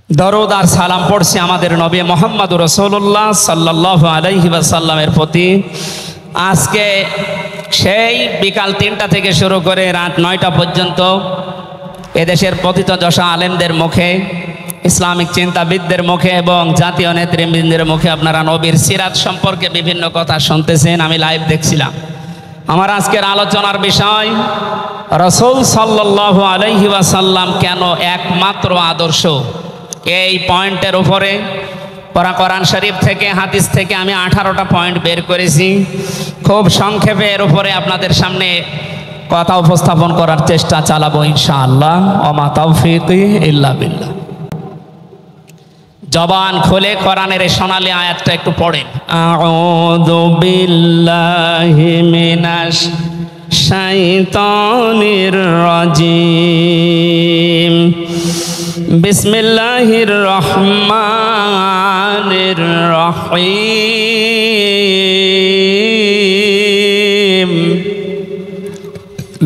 দরুদ আর সালাম পড়ছি আমাদের নবী মুহাম্মদুর রাসূলুল্লাহ সাল্লাল্লাহু আলাইহি ওয়াসাল্লামের প্রতি। আজকে সেই বিকাল 3টা থেকে শুরু করে রাত 9টা পর্যন্ত এদেশের পতিতযশা আলেমদের মুখে, ইসলামিক চিন্তাবিদদের মুখে এবং জাতীয় নেতৃবৃন্দের মুখে আপনারা নবীর সিরাত সম্পর্কে বিভিন্ন কথা শুনতেছেন। আমি লাইভ দেখছিলাম। আমার আজকের আলোচনার বিষয় রাসূল সাল্লাল্লাহু আলাইহি ওয়াসাল্লাম কেন একমাত্র আদর্শ। এই পয়েন্টের উপরে কোরআন শরীফ থেকে, হাদিস থেকে আমি 18টা পয়েন্ট বের করেছি। খুব সংক্ষেপে এর উপরে আপনাদের সামনে কথা উপস্থাপন করার চেষ্টা চালাবো ইনশাআল্লাহ। ওমা তাওফীকি ইল্লা বিল্লাহ। জবান খুলে কোরআনের এই সোনালী আয়াতটা একটু পড়েন। আউযু বিল্লাহি মিনাশ শাইতানির রাজিম। বিসমিল্লাহির রহমানির রহিম।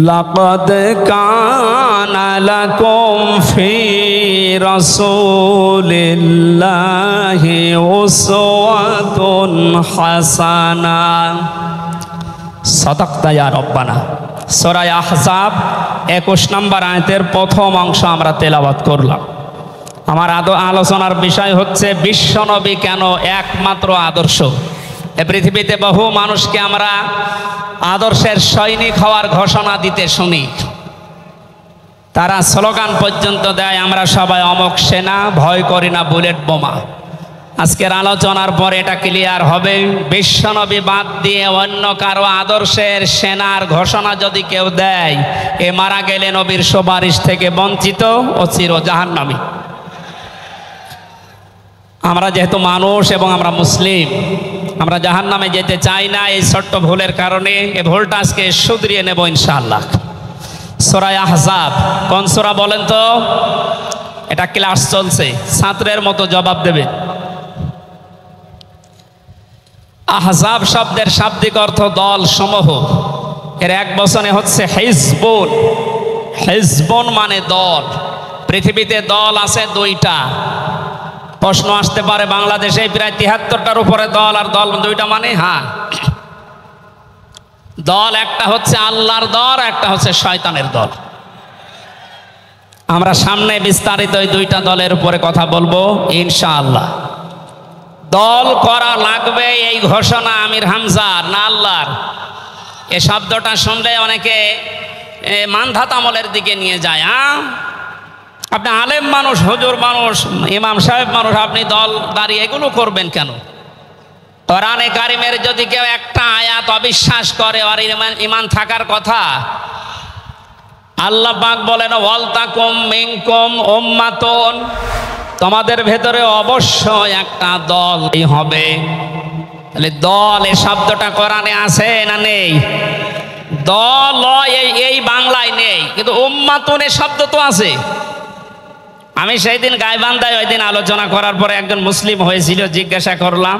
লাকাদ কানা লাকুম ফি রাসূলিল্লাহি উসওয়াতুন হাসানাহ। সাদাকতা ইয়া রব্বানা। সূরা আহজাব 21 নম্বর আয়াতের প্রথম অংশ আমরা তেলাওয়াত করলাম। আমার আলোচনার বিষয় হচ্ছে বিশ্বনবী কেন একমাত্র আদর্শ। এ পৃথিবীতে বহু মানুষকে আমরা আদর্শের সৈনিক হওয়ার ঘোষণা দিতে শুনি। তারা স্লোগান পর্যন্ত দেয়, আমরা সবাই অমক সেনা, ভয় করি না বুলেট বোমা। আজকের আলোচনার পর এটা ক্লিয়ার হবে, বিশ্বনবী বাদ দিয়ে অন্য কারো আদর্শের সেনার ঘোষণা যদি কেউ দেয়, এ মারা গেলে নবীর সুপারিশ থেকে বঞ্চিত ও চির জাহান্নামী। আমরা যেহেতু মানুষ এবং আমরা মুসলিম, আমরা জাহান্নামে যেতে চাই না। এই ছোট্ট ভুলের কারণে এই ভুলটা আজকে শুধরিয়ে নেব ইনশাআল্লাহ। সূরা আহজাব কোন সূরা বলেন তো? এটা ক্লাস চলছে, ছাত্রের মতো জবাব দেবে। আহজাব শব্দের শাব্দিক অর্থ দল সমূহ। এর এক বচনে হচ্ছে হিজবুন। হিজবুন মানে দল। পৃথিবীতে দল আছে 2টা। প্রশ্ন আসতে পারে, বাংলাদেশে প্রায় 73টার উপরে দল, আর দল 2টা মানে? হ্যাঁ, দল একটা হচ্ছে আল্লাহর দল, একটা হচ্ছে শয়তানের দল। আমরা সামনে বিস্তারিত এই 2টা দলের উপরে কথা বলবো ইনশাআল্লাহ। দল করা লাগবে এই ঘোষণা আমির হামজার না আল্লাহর? এ শব্দটা শুনলে অনেকে মানধাত আমলের দিকে নিয়ে যায়। আপনি আলেম মানুষ, হুজুর মানুষ, ইমাম সাহেব মানুষ, আপনি দল দাঁড়িয়ে এগুলো করবেন কেন? কোরআনে কারিমের যদি কেউ একটা আয়াত অবিশ্বাস করে, আর ইমান থাকার কথা। আল্লাহ পাক বলেন, ওয়ালতাকুম মিনকুম উম্মাতুন, তোমাদের ভেতরে অবশ্যই একটা দল হবে। তাহলে দল এই শব্দটা কোরআনে আছে না নেই? দল এই বাংলায় নেই, কিন্তু উম্মাতুন এই শব্দ তো আছে। আমি সেই দিন গাইবান্ধায় ওই দিন আলোচনা করার পরে একজন মুসলিম হয়েছিল, জিজ্ঞাসা করলাম।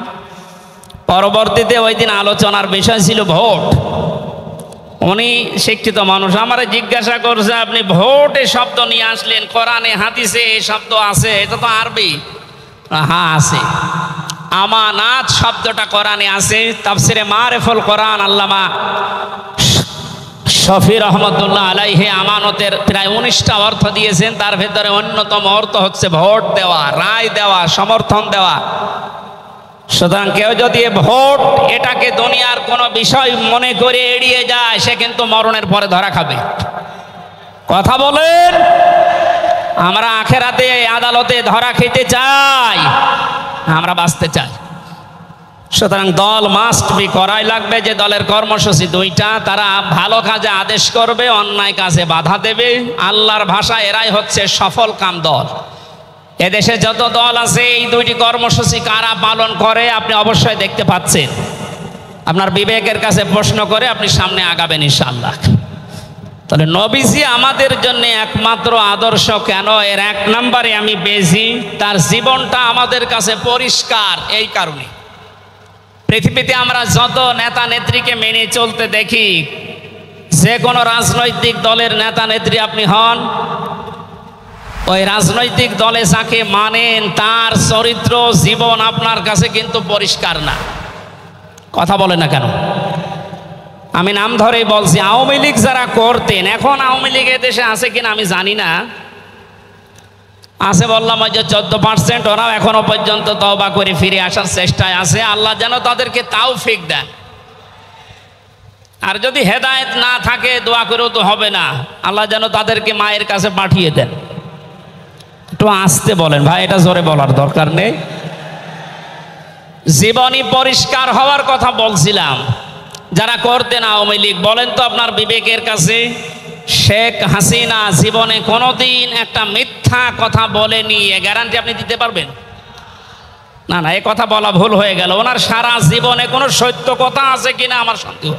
পরবর্তীতে ওই দিন আলোচনার বিষয় ছিল ভোট। উনি শিক্ষিত মানুষ, আমারে জিজ্ঞাসা করছে, আপনি ভোট এ শব্দ নিয়ে আসলেন, কোরআনে হাদিসে এই শব্দ আছে? এটা তো আরবি। হ্যাঁ আছে। আমানাত শব্দটা কোরআনে আছে। তাফসিরে মারিফুল কোরআন আল্লামা শফি রহমতুল্লাহ আলাইহি আমানতের প্রায় 19টা অর্থ দিয়েছেন। তার ভেতরে অন্যতম অর্থ হচ্ছে ভোট দেওয়া, রায় দেওয়া, সমর্থন দেওয়া। সুতরাং কেউ যদি ভোট এটাকে দুনিয়ার কোনো বিষয় মনে করে এড়িয়ে যায়, সে কিন্তু মরণের পরে ধরা খাবে। কথা বলেন। আমরা আখেরাতে আদালতে ধরা খেতে চাই, আমরা বাঁচতে চাই। সুতরাং দল মাস্ট বি, করাই লাগবে। যে দলের কর্মসূচি 2টা, তারা ভালো কাজে আদেশ করবে, অন্যায় কাজে বাধা দেবে। আল্লাহর ভাষায় এরাই হচ্ছে সফল কাম দল। এদেশে যত দল আছে, এই 2টি কর্মসূচি কারা পালন করে আপনি অবশ্যই দেখতে পাচ্ছেন। আপনার বিবেকের কাছে প্রশ্ন করে আপনি সামনে আগাবেন ইনশাআল্লাহ। তাহলে নবীজি আমাদের জন্য একমাত্র আদর্শ কেন? এর 1 নম্বরে আমি বেশি, তার জীবনটা আমাদের কাছে পরিষ্কার। এই কারণে পৃথিবীতে আমরা যত নেতা নেত্রীকে মেনে চলতে দেখি, যে কোনো রাজনৈতিক দলের নেতা নেত্রী আপনি হন, ওই রাজনৈতিক দলে যাকে মানেন তার চরিত্র জীবন আপনার কাছে কিন্তু পরিষ্কার না। কথা বলে না কেন? আমি নাম ধরেই বলছি, আওয়ামী লীগ যারা করতেন, এখন আওয়ামী লীগ দেশে আছে কিনা আমি জানি না, আছে বললাম ওই যে 14%, ওরাও এখনো পর্যন্ত তওবা করে ফিরে আসার চেষ্টায় আছে। আল্লাহ যেন তাদেরকে তাওফিক দেন। আর যদি হেদায়েত না থাকে দোয়া করেও তো হবে না, আল্লাহ যেন তাদেরকে মায়ের কাছে পাঠিয়ে দেন। একটু আস্তে বলেন ভাই, এটা জোরে বলার দরকার নেই। জীবনী পরিষ্কার হওয়ার কথা বলছিলাম। যারা করতেন আওয়ামী লীগ, বলেন তো আপনার বিবেকের কাছে, শেখ হাসিনা জীবনে কোনোদিন একটা মিথ্যা কথা বলেনি, এ গ্যারান্টি আপনি দিতে পারবেন? না না, এই কথা বলা ভুল হয়ে গেল। ওনার সারা জীবনে কোনো সত্য কথা আছে কিনা আমার সন্দেহ।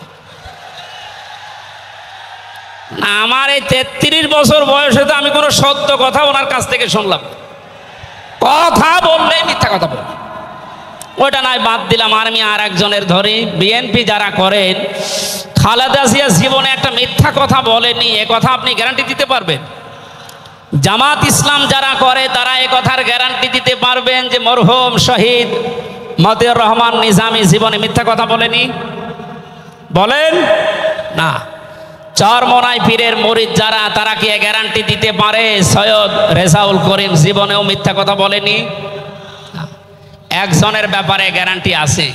না, আমার এই 33 বছর বয়সে তো আমি কোনো সত্য কথা ওনার কাছ থেকে শুনলাম। কথা বললে মিথ্যা কথা বল, ওটা নাই বাদ দিলাম। আমি আর একজনের ধরি, বিএনপি যারা করেন, খালেদা জিয়া জীবনে একটা মিথ্যা কথা বলেনি, এ কথা আপনি গ্যারান্টি দিতে পারবেন? জামাত ইসলাম যারা করে তারা এ কথার গ্যারান্টি দিতে পারবেন যে মরহুম শহীদ মতিউর রহমান নিজামী জীবনে মিথ্যা কথা বলেনি? বলেন না। চরমনাই পীরের মুরিদ যারা, তারা কি গ্যারান্টি দিতে পারে সৈয়দ রেজাউল করিম জীবনেও মিথ্যা কথা বলেনি? একজনের ব্যাপারে গ্যারান্টি আছে,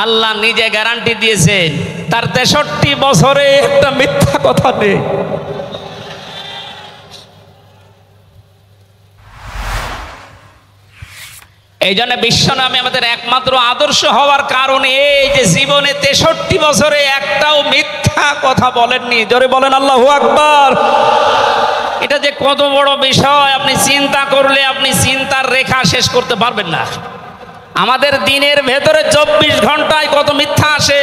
আল্লাহ নিজে গ্যারান্টি দিয়েছেন, তার 63 বছরে একটা মিথ্যা কথা নেই। এই জন্য বিশ্বনবী আমাদের একমাত্র আদর্শ হওয়ার কারণ এই যে জীবনে 63 বছরে একটাও মিথ্যা কথা বলেননি। জোরে বলেন আল্লাহু আকবার। এটা যে কত বড় বিষয় আপনি চিন্তা করলে আপনি চিন্তার রেখা শেষ করতে পারবেন না। আমাদের দিনের ভেতরে 24 ঘন্টায় কত মিথ্যা আসে,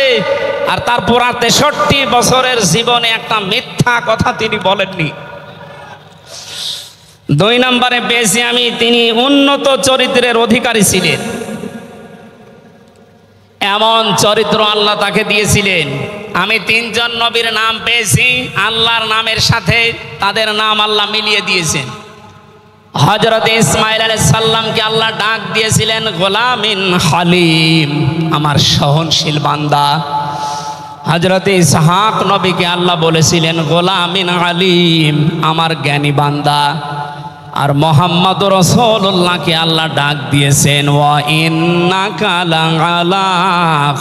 আর তারপর 63 বছরের জীবনে একটা মিথ্যা কথা তিনি বলেননি। 2 নম্বরে পেয়েছি আমি, তিনি উন্নত চরিত্রের অধিকারী ছিলেন। এমন চরিত্র আল্লাহ তাকে দিয়েছিলেন। আমি 3 জন নবীর নাম পেয়েছি, আল্লাহর নামের সাথে তাদের নাম আল্লাহ মিলিয়ে দিয়েছেন। হযরত ইসমাঈল আলাইহিস সালামকে আল্লাহ ডাক দিয়েছিলেন গোলামিন হালিম, আমার সহনশীল বান্দা। হযরত ইসহাক নবীকে আল্লাহ বলেছিলেন গোলামিন আলিম, আমার জ্ঞানী বান্দা। আর মুহাম্মদ রাসূলুল্লাহকে আল্লাহ ডাক দিয়েছেন ওয়া ইন্নাকা লাআলা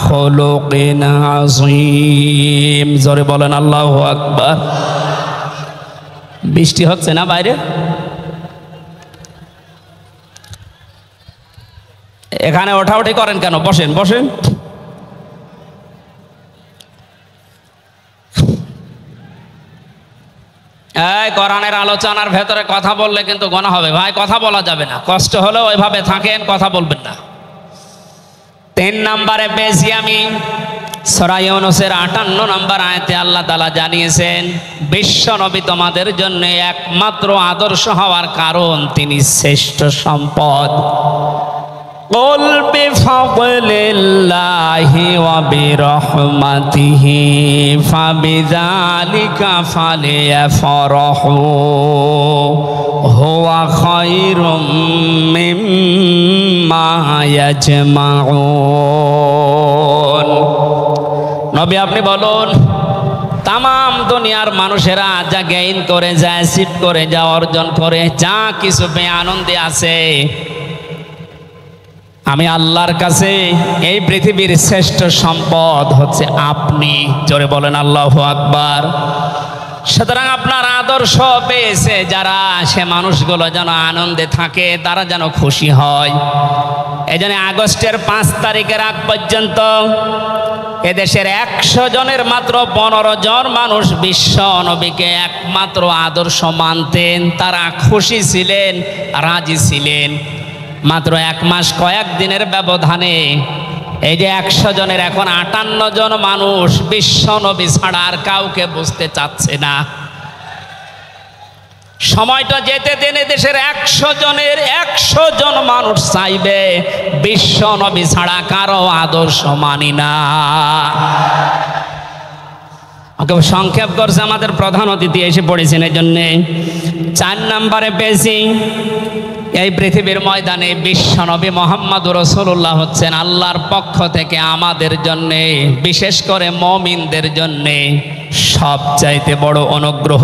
খুলুকিন আযীম। জোরে বলেন আল্লাহু আকবার। বৃষ্টি হচ্ছে না বাইরে? এখানে ওঠাউঠি করেন কেন? বসেন বসেন। এই কোরআনের আলোচনার ভেতরে কথা বললে কিন্তু গুনাহ হবে ভাই, কথা বলা যাবে না। কষ্ট হলেও ওইভাবে থাকেন, কথা বলবেন না। 3 নম্বরে পেয়েছি আমি সূরা ইউনূসের 58 নম্বর আয়াতে আল্লাহ তাআলা জানিয়েছেন বিশ্ব নবী তোমাদের জন্য একমাত্র আদর্শ হওয়ার কারণ তিনি শ্রেষ্ঠ সম্পদ। قل بفضل الله وبرحمته فبذلك فليفرحوا هو خير مما يجمعون। নবী আপনি বলুন, তামাম দুনিয়ার মানুষেরা যা গেইন করে, যা অ্যাচিভ করে, যা অর্জন করে, যা কিছু আনন্দে আছে, আমি আল্লাহর কাছে এই পৃথিবীর শ্রেষ্ঠ সম্পদ হচ্ছে আপনি। জোরে বলেন আল্লাহু আকবার। সুতরাং আপনার আদর্শ পেয়েছে যারা, সে মানুষগুলো যেন আনন্দে থাকে, তারা যেন খুশি হয়। এই জন্য আগস্টের 5 তারিখের আগ পর্যন্ত এদেশের 100 জনের মাত্র 15 জন মানুষ বিশ্ব নবীকে একমাত্র আদর্শ মানতেন। তারা খুশি ছিলেন, রাজি ছিলেন। মাত্র 1 মাস কয়েক দিনের ব্যবধানে এই যে 100 জনের এখন 58 জন মানুষ বিশ্ব নবী ছাড়া আর কাউকে বুঝতে চাচ্ছে না। সময়টা যেতে দেন, দেশের 100 জনের 100 জন মানুষ চাইবে বিশ্ব নবী ছাড়া কারো আদর্শ মানি না। সংক্ষেপ করছে, আমাদের প্রধান অতিথি এসে পড়েছেন, এই জন্যে 4 নম্বরে পেয়েছি এই পৃথিবীর ময়দানে বিশ্বনবী মুহাম্মদুর রাসূলুল্লাহ হচ্ছেন আল্লাহর পক্ষ থেকে আমাদের জন্য, বিশেষ করে মুমিনদের জন্য সবচাইতে বড় অনুগ্রহ।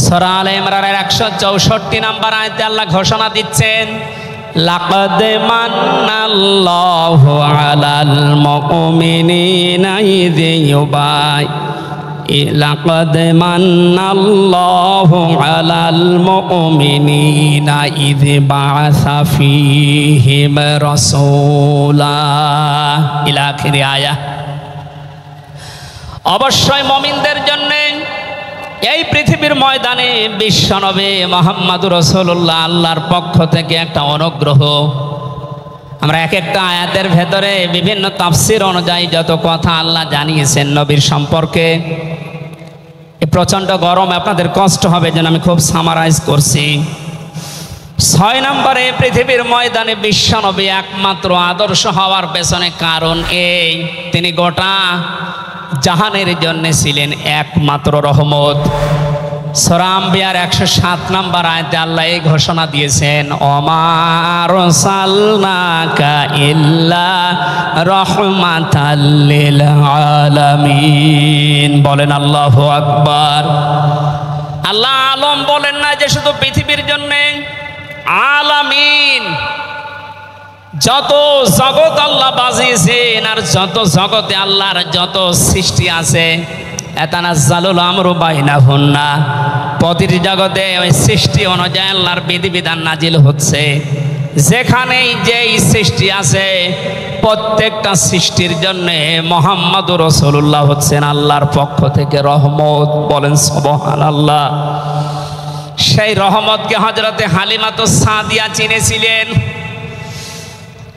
সূরা আলে ইমরানের 164 নম্বর আয়াতে আল্লাহ ঘোষণা দিচ্ছেন, লাকাদ মান্নাল্লাহু আলাল মুমিনিনা ইয লাকাদ মান্নাল্লাহু আলাল মুমিনিনা ইয বাআসা ফীহিম রাসূলা ইলা আখিরি আয়া। অবশ্যই মুমিনদের জন্য এই পৃথিবীর ময়দানে বিশ্বনবী মুহাম্মদুর রাসূলুল্লাহ আল্লাহর পক্ষ থেকে একটা অনুগ্রহ। আমরা এক একটা আয়াতের ভেতরে বিভিন্ন তাফসীর অনুযায়ী যত কথা আল্লাহ জানিয়েছেন নবীর সম্পর্কে, এই প্রচণ্ড গরমে আপনাদের কষ্ট হবে যেন আমি খুব সামারাইজ করছি। 6 নম্বরে পৃথিবীর ময়দানে বিশ্বনবী একমাত্র আদর্শ হওয়ার পেছনে কারণ এই, তিনি গোটা জাহানের জন্য ছিলেন একমাত্র রহমত। সূরা আম্বিয়ার 107 নম্বর আয়াতে আল্লাহ এই ঘোষণা দিয়েছেন, ওমা আরসালনাকা ইল্লা রাহমাতাল লিল আলামিন। বলেন আল্লাহু আকবার। আল্লাহ আলম বলেন না যে শুধু পৃথিবীর জন্য, আলামিন যত জগৎ আল্লাহ বাজিয়েছেন আর যত জগতে আল্লাহর যত সৃষ্টি আছে, এতানাজ্জালুল আমরু বাইনাহুন্না, প্রতিটি জগতে ওই সৃষ্টি অনুযায়ী আল্লাহর বিধিবিধান নাজিল হচ্ছে। যেখানেই যেই সৃষ্টি আছে প্রত্যেকটা সৃষ্টির জন্য মুহাম্মদুর রাসূলুল্লাহ হচ্ছেন আল্লাহর পক্ষ থেকে রহমত। বলেন সুবহানাল্লাহ। সেই রহমতকে হযরতে হালিমাতুস সাদিয়া চিনেছিলেন।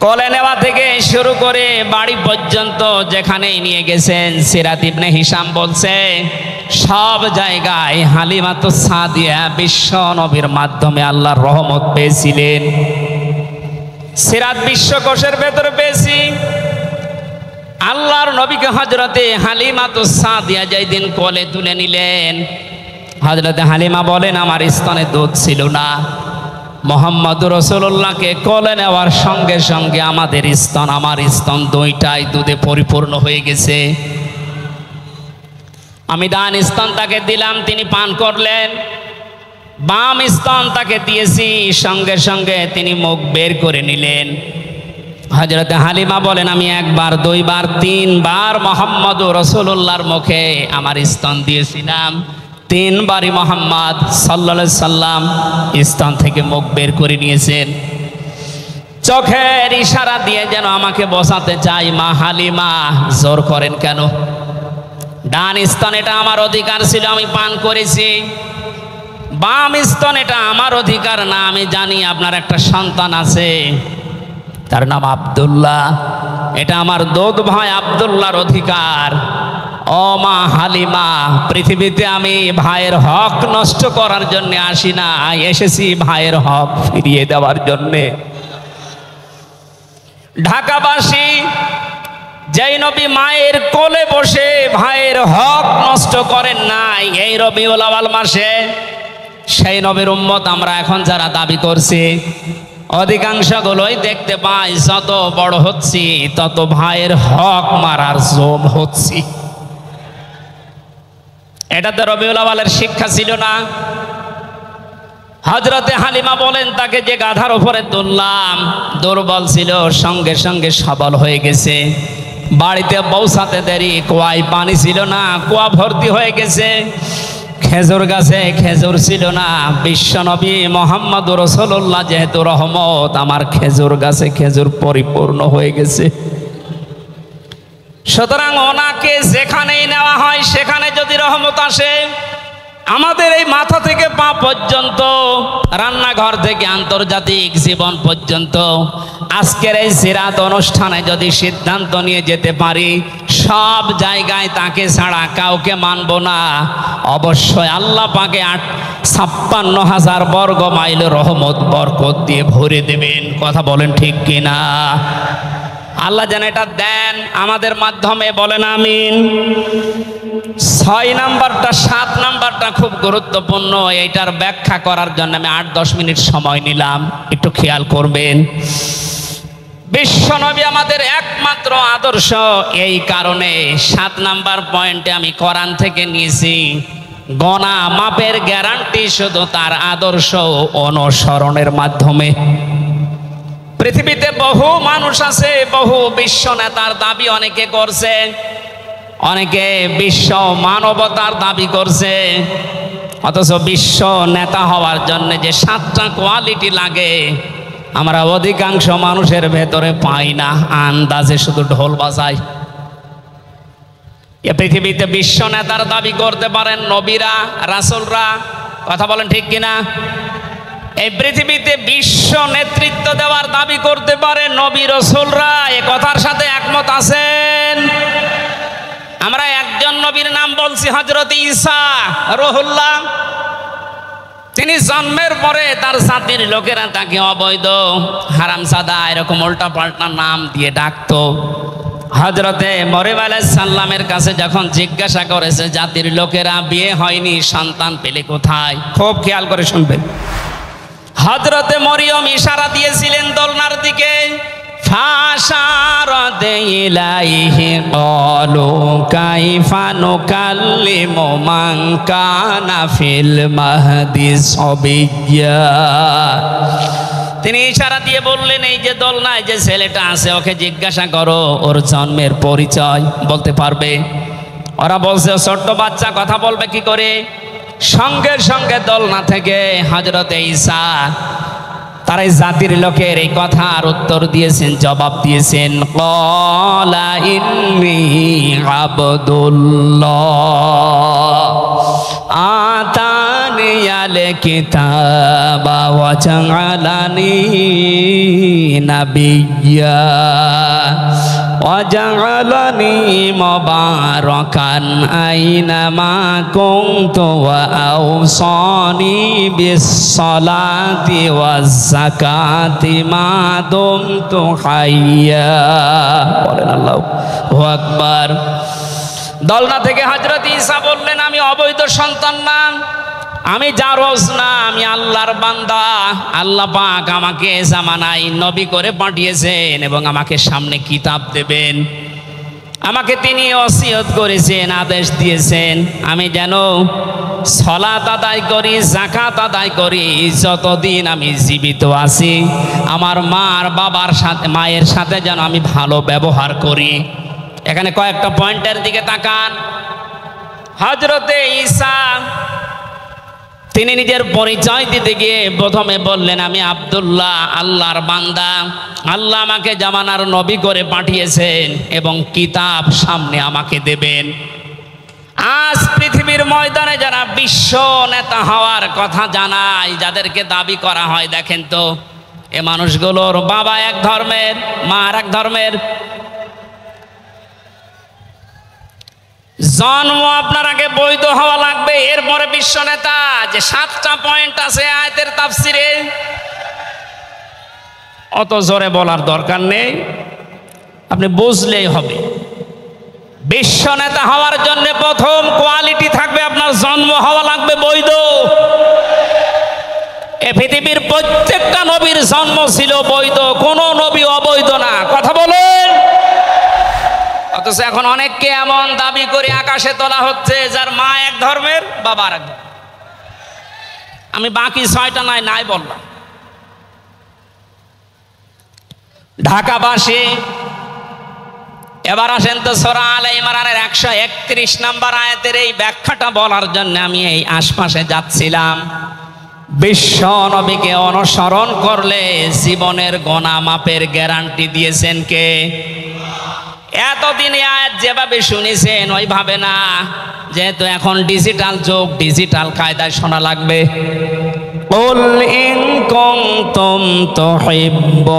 কোলে নেওয়া থেকে শুরু করে বাড়ি পর্যন্ত যেখানেই নিয়ে গেছেন, সিরাত ইবনে হিশাম বলছে সব জায়গায় হালিমাতুস সাদিয়া বিশ্ব নবীর মাধ্যমে আল্লাহর রহমত পেয়েছিলেন। সিরাত বিশ্বকোষের ভেতরে পেয়েছি আল্লাহর নবীকে হযরতে হালিমাতুস সাদিয়া যেদিন কোলে তুলে নিলেন, হযরতে হালিমা বলেন আমার স্তনে দুধ ছিল না। মুহাম্মদুর রাসূলুল্লাহকে কোলে নেওয়ার সঙ্গে সঙ্গে আমাদের স্তন, আমার স্তন দুইটাই দুধে পরিপূর্ণ হয়ে গেছে। আমি ডান স্তন তাকে দিলাম, তিনি পান করলেন। বাম স্তন তাকে দিয়েছি, সঙ্গে সঙ্গে তিনি মুখ বের করে নিলেন। হযরতে হালিমা বলেন আমি একবার, দুইবার, তিনবার মুহাম্মদুর রাসূলুল্লাহর মুখে আমার স্তন দিয়েছিলাম। 3 বারই মুহাম্মদ সাল্লাল্লাহু আলাইহি সাল্লাম স্তন থেকে মুখ বের করে নিয়েছেন। চোখের ইশারা দিয়ে যেন আমাকে বসাতে চাই, মা হালিমা জোর করেন কেন? ডান স্তন এটা আমার অধিকার ছিল, আমি পান করেছি। বাম স্তন এটা আমার অধিকার না। আমি জানি আপনার একটা সন্তান আছে, তার নাম আব্দুল্লাহ, এটা আমার দুধ ভাই আব্দুল্লাহর অধিকার। ও মা হালিমা, পৃথিবীতে আমি ভাইয়ের হক নষ্ট করার জন্য আসি না, এসেছি ভাইয়ের হক ফিরিয়ে দেওয়ার জন্যে। ঢাকাবাসী যেই নবী মায়ের কোলে বসে ভাইয়ের হক নষ্ট করেন নাই এই রবিউল আউয়াল মাসে, সেই নবীর উম্মত আমরা এখন যারা দাবি করছি, অধিকাংশগুলোই দেখতে পাই যত বড় হচ্ছি তত ভাইয়ের হক মারার জোম হচ্ছি। এটা তো রবিউল আউয়ালের শিক্ষা ছিল না। হযরতে হালিমা বলেন তাকে যে গাধার উপরে তুললাম দুর্বল ছিল, সঙ্গে সঙ্গে সবল হয়ে গেছে। বাড়িতে পৌঁছাতে দেরি, কুয়ায় পানি ছিল না, কুয়া ভর্তি হয়ে গেছে। খেজুর গাছে খেজুর ছিল না, বিশ্বনবী মুহাম্মদুর রাসূলুল্লাহ যেহেতু রহমত, আমার খেজুর গাছে খেজুর পরিপূর্ণ হয়ে গেছে। সুতরাং ওনাকে যেখানেই নেওয়া হয় সেখানে যদি রহমত আসে, আমাদের এই মাথা থেকে পা পর্যন্ত, রান্নাঘর থেকে আন্তর্জাতিক জীবন পর্যন্ত, আজকের এই সিরাত অনুষ্ঠানে যদি সিদ্ধান্ত নিয়ে যেতে পারি সব জায়গায় তাকে ছাড়া কাউকে মানব না, অবশ্যই আল্লাহ পাকে 56,000 বর্গ মাইল রহমত বরকত দিয়ে ভরে দেবেন। কথা বলেন ঠিক কিনা? আল্লাহ যেন এটা দেন আমাদের মাধ্যমে, বলেন আমিন। 6 নাম্বারটা 7 নাম্বারটা খুব গুরুত্বপূর্ণ। এইটার ব্যাখ্যা করার জন্য আমি 8-10 মিনিট সময় নিলাম, একটু খেয়াল করবেন। বিশ্বনবী আমাদের একমাত্র আদর্শ, এই কারণে 7 নাম্বার পয়েন্টে আমি কোরআন থেকে নিয়েছি। গণা মাপের গ্যারান্টি শুধু তার আদর্শ অনুসরণের মাধ্যমে। পৃথিবীতে বহু মানুষ আছে, বহু বিশ্ব নেতার দাবি অনেকে করছে, অনেকে বিশ্ব মানবতার দাবি করছে, অথচ বিশ্ব নেতা হওয়ার জন্য যে 7টা কোয়ালিটি লাগে আমরা অধিকাংশ মানুষের ভেতরে পাই না, আন্দাজে শুধু ঢোল বাজায়। এ পৃথিবীতে বিশ্ব নেতার দাবি করতে পারেন নবীরা, রাসূলরা, কথা বলেন ঠিক কিনা? এই পৃথিবীতে বিশ্ব নেতৃত্ব দেওয়ার দাবি করতে পারে নবী রাসূলরা, এ কথার সাথে একমত আছেন? আমরা একজন নবীর নাম বলছি, হযরত ঈসা রুহুল্লাহ। তিনি জন্মের পরে তার জাতির লোকেরা তাকে অবৈধ, হারামজাদা, এরকম উল্টা পাল্টা নাম দিয়ে ডাকতো। হযরতে মরিয়ম আলাইহিস সালামের কাছে যখন জিজ্ঞাসা করেছে জাতির লোকেরা, বিয়ে হয়নি, সন্তান পেলে কোথায়, খুব খেয়াল করে শুনবেন। হযরতে মরিয়ম ইশারা দিয়েছিলেন দোলনার দিকে, ফাশারাত ইলাইহি ক্বালু কাইফা নুকাল্লিমু মান কানা ফিল মাহদি সাবিয়্যা। তিনি ইশারা দিয়ে বললেন, এই যে দোলনায় যে ছেলেটা আছে ওকে জিজ্ঞাসা করো ওর জন্মের পরিচয় বলতে পারবে। ওরা বলছে ছোট্ট বাচ্চা কথা বলবে কি করে? সঙ্গে সঙ্গে দোলনা থেকে হযরতে ঈসা তার এই জাতির লোকের এই কথার উত্তর দিয়েছেন, জবাব দিয়েছেন, ক্বালা ইন্নী আবদুল্লাহ আতানিয়াল কিতাবা ওয়া জাআলানি নাবিয়্যা ওয়া জাআলানি মুবারাকান আইনামা কুনতু ওয়া আওসানি বিস সালাতি ওয়াজ যাকাতি মা দুমতু হাইয়্যা। বলেন আল্লাহু আকবার। দোলনা থেকে হযরত ঈসা বললেন, আমি অবৈধ সন্তান না, আমি জারজ না, আমি আল্লাহর বান্দা। আল্লাহ পাক আমাকে জামানায় নবী করে পাঠিয়েছেন এবং আমাকে সামনে কিতাব দেবেন। আমাকে তিনি ওসিয়ত করেছেন, আদেশ দিয়েছেন আমি যেন সালাত আদায় করি, যাকাত আদায় করি যতদিন আমি জীবিত আছি। আমার মায়ের সাথে যেন আমি ভালো ব্যবহার করি। এখানে কয়েকটা পয়েন্টের দিকে তাকান। হযরতে ঈসা তিনি নিজের পরিচয় দিতে গিয়ে প্রথমে বললেন, আমি আব্দুল্লাহ, আল্লাহর বান্দা। আল্লাহ আমাকে জামানার নবী করে পাঠিয়েছেন এবং কিতাব সামনে আমাকে দেবেন। আজ পৃথিবীর ময়দানে যারা বিশ্ব নেতা হওয়ার কথা জানায়, যাদেরকে দাবি করা হয়, দেখেন তো এ মানুষগুলোর বাবা এক ধর্মের, মা আর এক ধর্মের। জন্ম আপনার আগে বৈধ হওয়া লাগবে, এরপরে বিশ্ব নেতা। যে 7টা পয়েন্ট আছে আয়াতের তাফসিরে, অত জোরে বলার দরকার নেই, আপনি বুঝলেই হবে। বিশ্ব নেতা হওয়ার জন্য প্রথম কোয়ালিটি থাকবে, আপনার জন্ম হওয়া লাগবে বৈধ। এ পৃথিবীর প্রত্যেকটা নবীর জন্ম ছিল বৈধ, কোনো নবী অবৈধ না, কথা বলেন। অথচ এখন অনেককে এমন দাবি করে আকাশে তোলা হচ্ছে যার মা এক ধর্মের, বাবা আর এক ধর্মের। আমি বাকি 6টা নাই বললাম। ঢাকাবাসী, এবার আসেন তো সূরা আলে ইমরানের 131 নম্বর আয়াতের এই ব্যাখ্যাটা বলার জন্য আমি এই আশপাশে যাচ্ছিলাম। বিশ্ব নবীকে অনুসরণ করলে জীবনের গোনা মাপের গ্যারান্টি দিয়েছেন কে? এতদিন আয়াত যেভাবে শুনেছেন ওইভাবে না, যেহেতু এখন ডিজিটাল যুগ, ডিজিটাল কায়দায় শোনা লাগবে। কুল ইন কুনতুম তুহিব্বুনাল্লাহা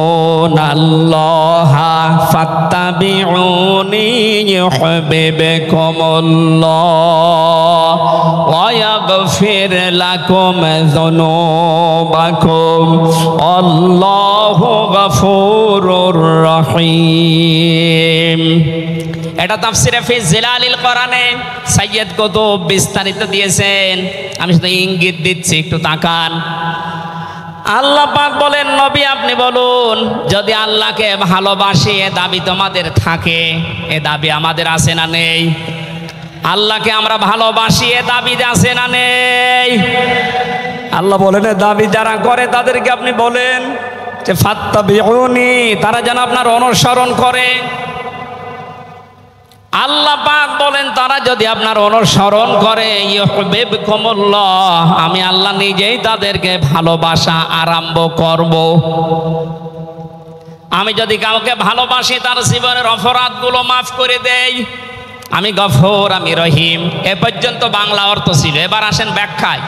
ফাত্তাবিউনি ইউহিব্বুকুমুল্লাহ ওয়া ইয়াগফির লাকুম যুনুবাকুম আল্লাহু গফুরুর রহিম। এটা তাফসিরে ফি জিলালিল কোরআনে সাইয়্যিদ কুতুব বিস্তারিত দিয়েছেন। আমি শুধু ইঙ্গিত দিচ্ছি, একটু তাকান। আল্লাহ পাক বলেন, নবী আপনি বলুন, যদি আল্লাহকে ভালোবাসি এ দাবি তোমাদের থাকে, এ দাবি আমাদের আছে না নেই? আল্লাহকে আমরা ভালোবাসি এ দাবি আছে না নেই? আল্লাহ বলেন, দাবি যারা করে তাদেরকে আপনি বলেন যে ফাত্তাবিউনি, তারা যেন আপনার অনুসরণ করে। আল্লাহ পাক বলেন, তারা যদি আপনার অনুসরণ করে ইউহিব্বুকুমুল্লাহ, আমি আল্লাহ নিজেই তাদেরকে ভালোবাসা আরম্ভ করব। আমি যদি কাউকে ভালোবাসি তার জীবনের অপরাধগুলো মাফ করে দেই। আমি গফুর, আমি রহিম। এ পর্যন্ত বাংলা অর্থ ছিল। এবার আসেন ব্যাখ্যায়।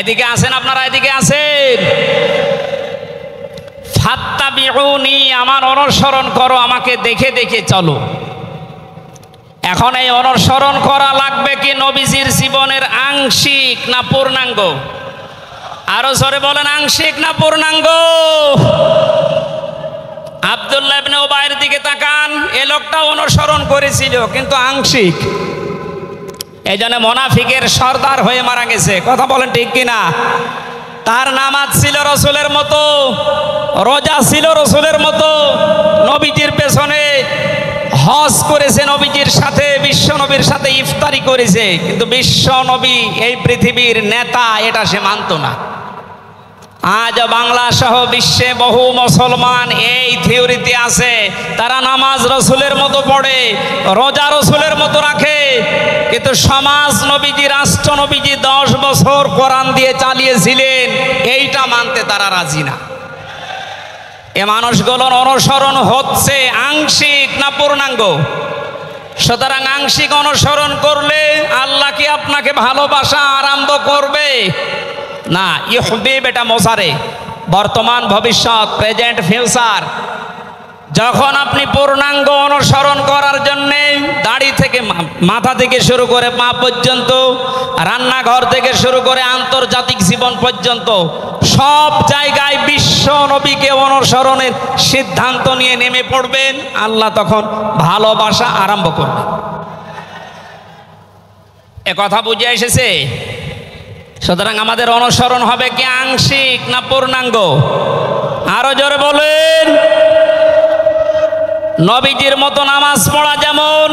এদিকে আসেন আপনারা, এদিকে আসেন। ফাত্তাবিউনি, আমার অনুসরণ করো, আমাকে দেখে দেখে চলো। এখন এই অনুসরণ করা লাগবে কি নবীজির জীবনের আংশিক না পূর্ণাঙ্গ? আরো জোরে বলেন, আংশিক না পূর্ণাঙ্গ? আব্দুল্লাহ ইবনে উবাইয়ের দিকে তাকান। এ লোকটা অনুসরণ করেছিল কিন্তু আংশিক। এই জন্য মুনাফিকের সর্দার হয়ে মারা গেছে। কথা বলেন ঠিক কিনা? তার নামাজ ছিল রসুলের মতো, রোজা ছিল রসুলের মতো, নবীজির পেছনে হজ করেছে, নবীজির সাথে, বিশ্ব নবীর সাথে ইফতারি করেছে, কিন্তু বিশ্ব নবী এই পৃথিবীর নেতা এটা সে মানত না। আজ বাংলা সহ বিশ্বে বহু মুসলমান এই থিওরিতে আছে, তারা নামাজ রসুলের মতো পড়ে, রোজা রসুলের মতো রাখে, কিন্তু সমাজ নবীজি, রাষ্ট্র নবীজি 10 বছর কোরআন দিয়ে চালিয়েছিলেন, এইটা মানতে তারা রাজি না। এ মানুষগুলোর অনুসরণ হচ্ছে আংশিক না পূর্ণাঙ্গ? সুতরাং আংশিক অনুসরণ করলে আল্লাহ কি আপনাকে ভালোবাসা আরম্ভ করবে? না। ইউহিব এটা মোসারে, বর্তমান, ভবিষ্যৎ, প্রেজেন্ট, ফিউচার। যখন আপনি পূর্ণাঙ্গ অনুসরণ করার জন্যে দাড়ি থেকে, মাথা থেকে শুরু করে পা পর্যন্ত, রান্নাঘর থেকে শুরু করে আন্তর্জাতিক জীবন পর্যন্ত সব জায়গায় বিশ্ব নবীকে অনুসরণের সিদ্ধান্ত নিয়ে নেমে পড়বেন, আল্লাহ তখন ভালোবাসা আরম্ভ করবেন। এ কথা বুঝে এসেছে? সুতরাং আমাদের অনুসরণ হবে কি আংশিক না পূর্ণাঙ্গ? আরো জোরে বলেন। নবীজির মতো নামাজ পড়া যেমন,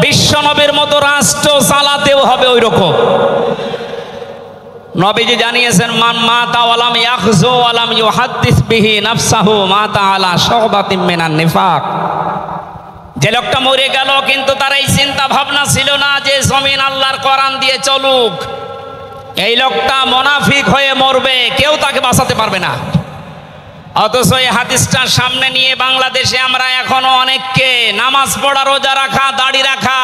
বিশ্ব নবীর মতো রাষ্ট্র চালাতেও হবে ওই রকম। নবীজি জানিয়েছেন, মান মাতা ওয়ালাম ইয়াখযু ওয়ালাম ইউহাদ্দিস বিহি নাফসাহু মাতা আলা শুবাতিন মিনান নিফাক। যে লোকটা মরে গেল কিন্তু তার এই চিন্তা ভাবনা ছিল না যে জমিন আল্লাহর কোরআন দিয়ে চলুক, এই লোকটা মুনাফিক হয়ে মরবে, কেউ তাকে বাঁচাতে পারবে না। অথচ এই হাদিসটা সামনে নিয়ে বাংলাদেশে আমরা এখনো অনেককে নামাজ পড়া, রোজা রাখা, দাড়ি রাখা,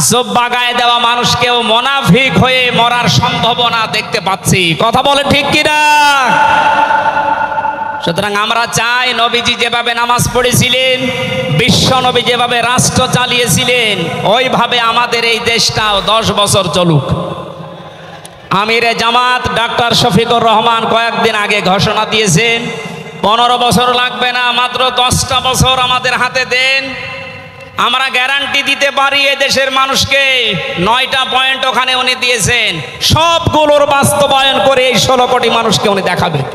জুব্বা গায়ে দেওয়া মানুষকেও মুনাফিক হয়ে মরার সম্ভাবনা দেখতে পাচ্ছি। কথা বলে ঠিক কিনা? সুতরাং আমরা চাই নবীজি যেভাবে নামাজ পড়েছিলেন, বিশ্ব নবী যেভাবে রাষ্ট্র চালিয়েছিলেন, ওইভাবে আমাদের এই দেশটাও 10 বছর চলুক। আমিরে জামাত ডাক্তার শফিকুর রহমান কয়েকদিন আগে ঘোষণা দিয়েছেন, 15 বছর লাগবে না, মাত্র 10টা বছর আমাদের হাতে দেন, আমরা গ্যারান্টি দিতে পারি এ দেশের মানুষকে। 9টা পয়েন্ট ওখানে উনি দিয়েছেন, সবগুলোর বাস্তবায়ন করে এই 16 কোটি মানুষকে উনি দেখাবেন।